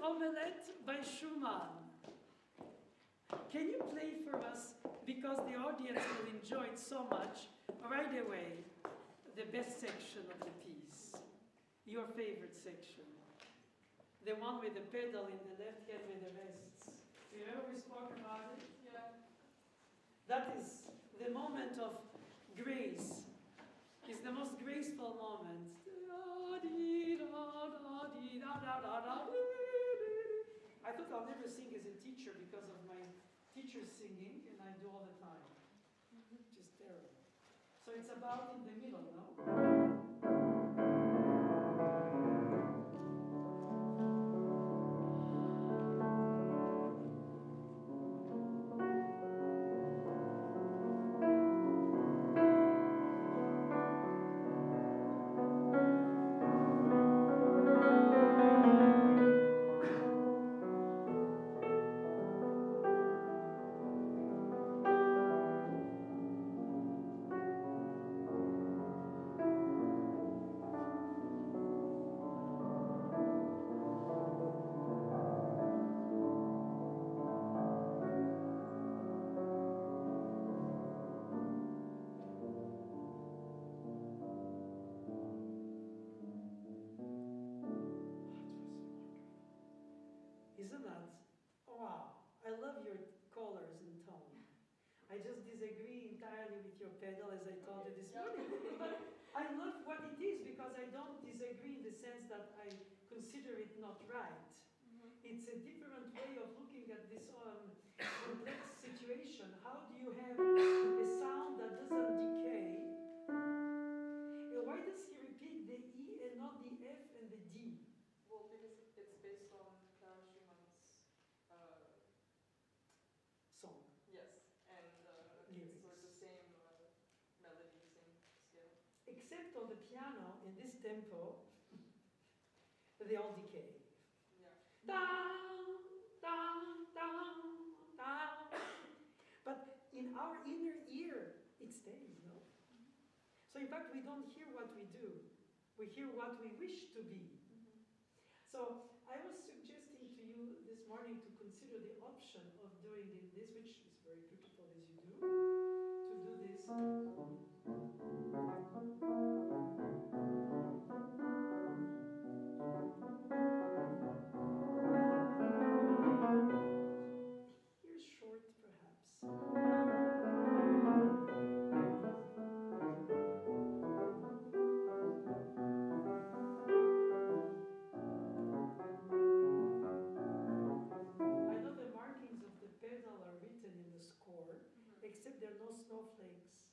Novelette by Schumann. Can you play for us, because the audience will enjoy it so much, right away, the best section of the piece, your favorite section, the one with the pedal in the left hand with the rests. Do you remember we spoke about it? Yeah. That is the moment of grace. It's the most graceful moment. I thought I'll never sing as a teacher because of my teacher's singing, and I do all the time. Just terrible. So it's about in the middle, no? Isn't that? Wow, I love your colors and tone. I just disagree entirely with your pedal, as I told you this morning. But I love what it is because I don't disagree in the sense that I consider it not right. It's a different way of looking at this complex situation. How do you have a sound that doesn't decay? And why does he repeat the E and not the F and the D? Well, because it's based on Schumann's Song. yes, and it's like the same melody, same scale. Except on the piano, in this tempo, they all decay. Yeah. Down, down, down, down. But in our inner ear, it stays, no? So in fact, we don't hear what we do. We hear what we wish to be. So I was suggesting to you this morning to consider the option of doing this, which is very beautiful as you do, to do this. Here short, perhaps. Are written in the score, except there are no snowflakes.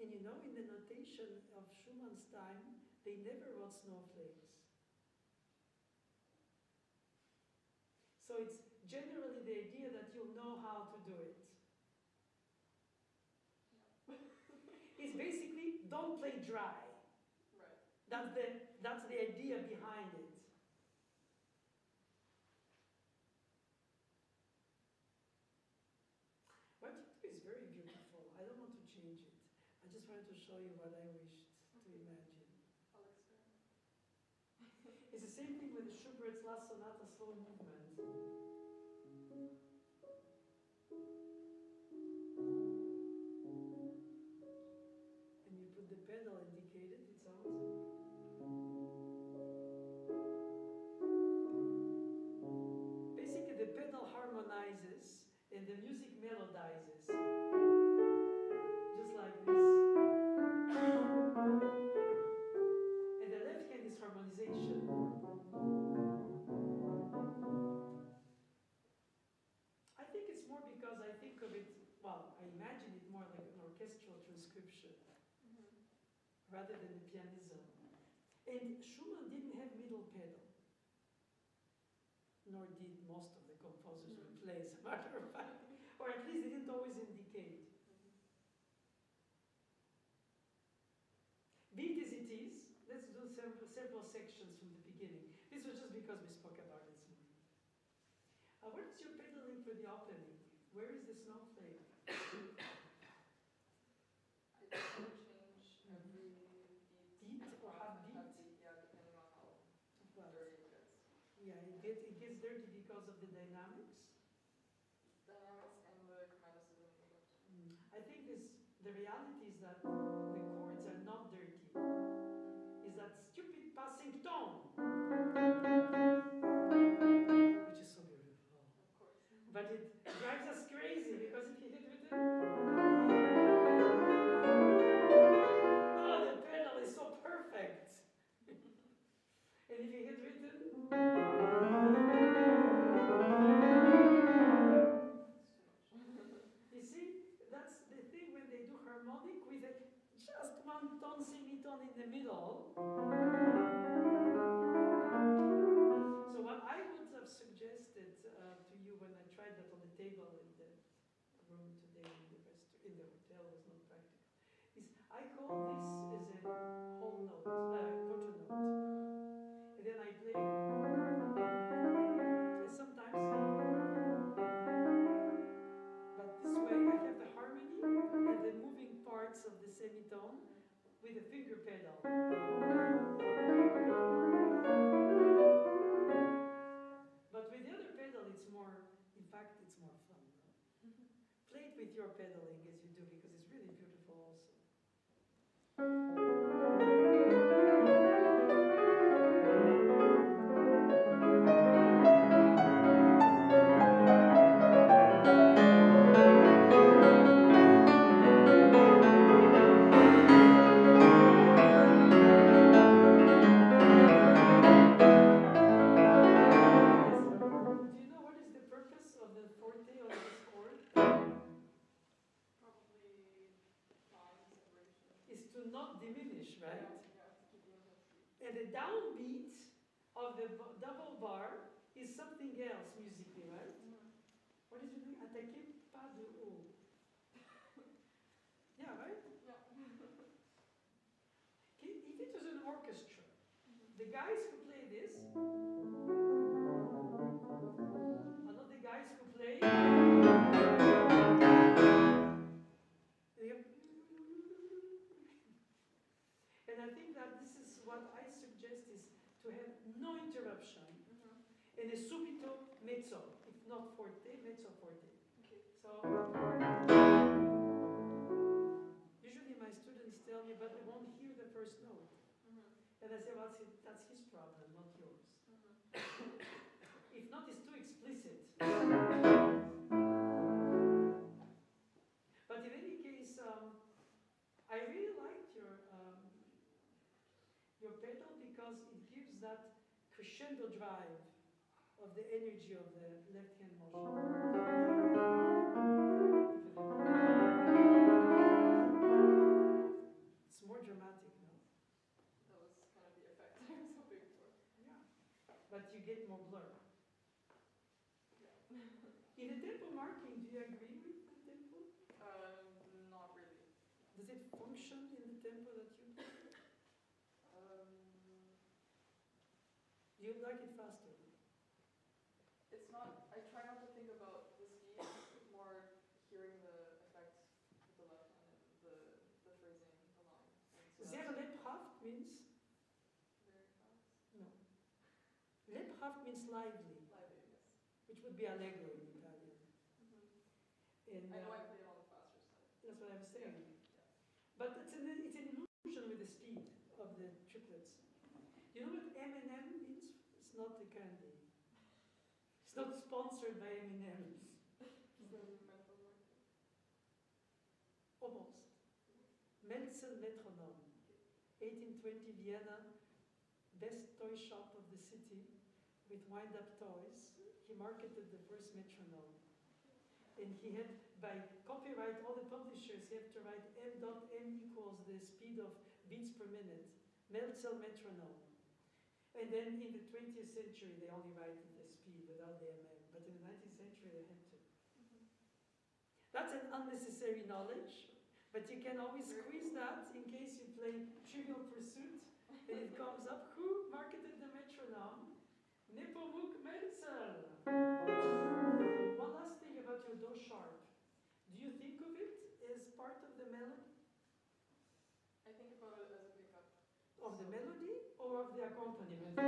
And you know, in the notation of Schumann's time, they never wrote snowflakes. So it's generally the idea that you'll know how to do it. It's basically, don't play dry. Right. That's the idea behind it. What you do is very beautiful. I don't want to change it. I just wanted to show you what I wished to imagine. I'll experiment. It's the same thing with Schubert's last sonata, slow movement. And you put the pedal indicated, it sounds. Basically, the pedal harmonizes and the music melodizes. Just like this. And the left hand is harmonization. I think it's more because I think of it, well, I imagine it more like an orchestral transcription rather than a pianism. And Schumann didn't have middle pedal, nor did most of the composers who play, as a matter of fact, or at least they didn't always indicate. Be it as it is, let's do several sections from the beginning. This was just because we spoke about it this morning. What is your pedaling for the opening? Where is the snowflake? I change every beat. Beat or half beat? Yeah, depending on how. Well, Yeah, it gets dirty because of the dynamics. Dynamics and the chromaticism. I think the reality is that the chords are not dirty. Is that stupid passing tone, which is so beautiful. Of course. But it drives us crazy because if you hit with it, oh, the pedal is so perfect. And if you hit rhythm, you see, that's the thing when they do harmonic with just one tone, semitone in the middle. So what I would have suggested to you when I tried that on the table in the room today in the hotel was not practical, is I call this as a whole note, quarter note. And then I play, and sometimes, but this way I have the harmony and the moving parts of the semitone with a finger pedal. But with the other pedal, it's more, in fact, it's more fun. No? Play it with your pedaling as you do, because it's really beautiful also. Diminish, right? Yeah, to keep the intensity. And the downbeat of the double bar is something else musically, right? What is it doing? Attaquer pas de haut. Yeah, right? Yeah. Okay, if it was an orchestra, the guys who play this are not the guys who play. And I think that this is what I suggest is to have no interruption and a subito mezzo, if not forte, mezzo forte. Okay. So usually my students tell me, but they won't hear the first note. And I say, well, that's his problem, not yours. If not, it's too explicit. But in any case, I really liked your pedal because it gives that crescendo drive of the energy of the left-hand motion. It's more dramatic, no? That was kind of the effect I was hoping for. Yeah, but you get more blur. Yeah. In the tempo marking, do you agree with the tempo? Not really. Does it function in the tempo that you play? You like it faster? It's not, I try not to think about the speed, more hearing the effect with the left hand and the phrasing along. So Sehr lebhaft means? Very fast? No. Lebhaft means lively. Lively, yes. Which would be allegro in Italian. And, I know I play it on the faster side. That's what I'm saying. Yeah. But it's an illusion with the speed of the triplets. You know what M&M means? It's not the candy. It's not sponsored by M&M's. Almost. Melzel Metronome. 1820 Vienna, best toy shop of the city with wind-up toys. He marketed the first metronome. And he had, by copyright, all the publishers have to write M.M equals the speed of beats per minute. Melzel metronome. And then in the 20th century, they only write the speed without the MM. But in the 19th century, they had to. That's an unnecessary knowledge, but you can always squeeze that in case you play Trivial Pursuit and it comes up. Who marketed the metronome? Nepomuk Melzel. One last thing about your do sharp. Do you think of it as part of the melody? I think about it as a pickup. Of the melody or of the accompaniment? It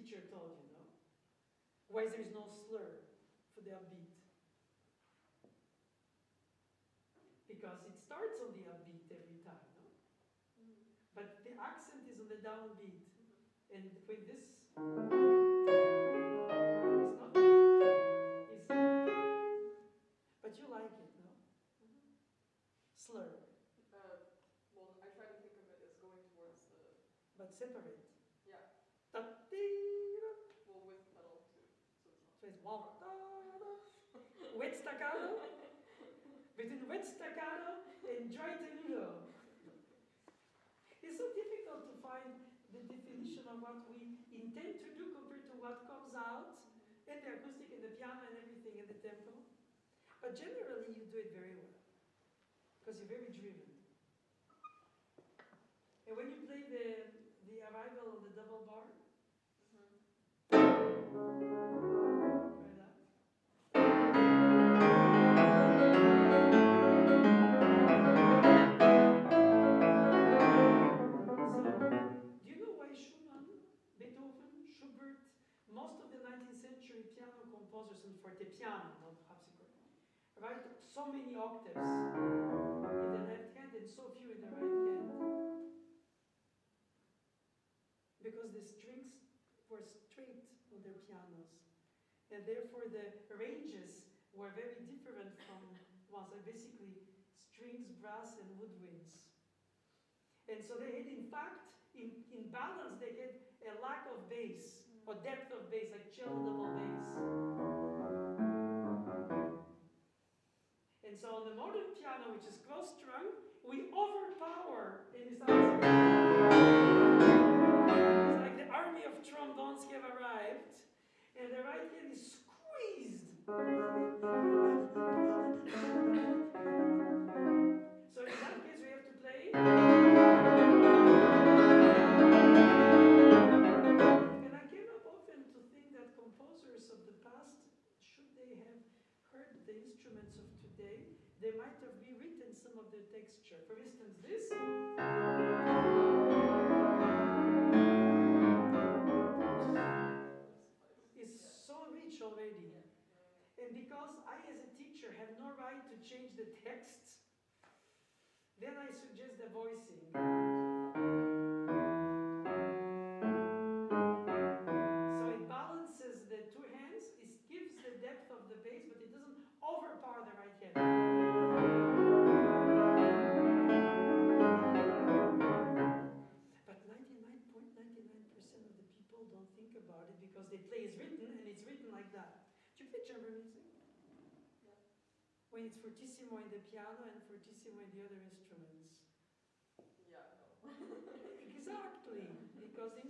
teacher told you, no? Why there is no slur for the upbeat? Because it starts on the upbeat every time, no? But the accent is on the downbeat. And when this is not, it's, but you like it, no? Slur. Well, I try to think of it as going towards the. But separate. Yeah. Well, with pedal too, so it's not. so it's wet staccato. Between wet staccato and dry tenuto. It's so difficult to find the definition of what we intend to do compared to what comes out, and the acoustic and the piano and everything and the tempo. But generally you do it very well, because you're very driven. And when you play the arrival on the double bar, try that. Do you know why Schumann, Beethoven, Schubert, most of the 19th century piano composers and fortepiano, not harpsichord, write so many octaves in the left hand and so few in the right hand? Because the strings were straight on their pianos, and therefore the ranges were very different from ones, like basically strings, brass, and woodwinds. And so they had, in fact, in balance, they had a lack of bass, or depth of bass, like cello double bass. And so on the modern piano, which is close-strung, we overpower, and it sounds it's like the army of trombones have arrived, and the right hand is squeezed. So in that case, we have to play. And I came up often to think that composers of the past, should they have heard the instruments of today, they might have rewritten some of their texture. For instance, this is so rich already. And because I, as a teacher, have no right to change the text, then I suggest the voicing. So it balances the two hands, it gives the depth of the bass, but it doesn't overpower the right hand. But 99.99% of the people don't think about it because they play as written, and it's written like that. Do you play chamber music? Yeah. When it's fortissimo in the piano and fortissimo in the other instruments. Yeah, no. Exactly, because the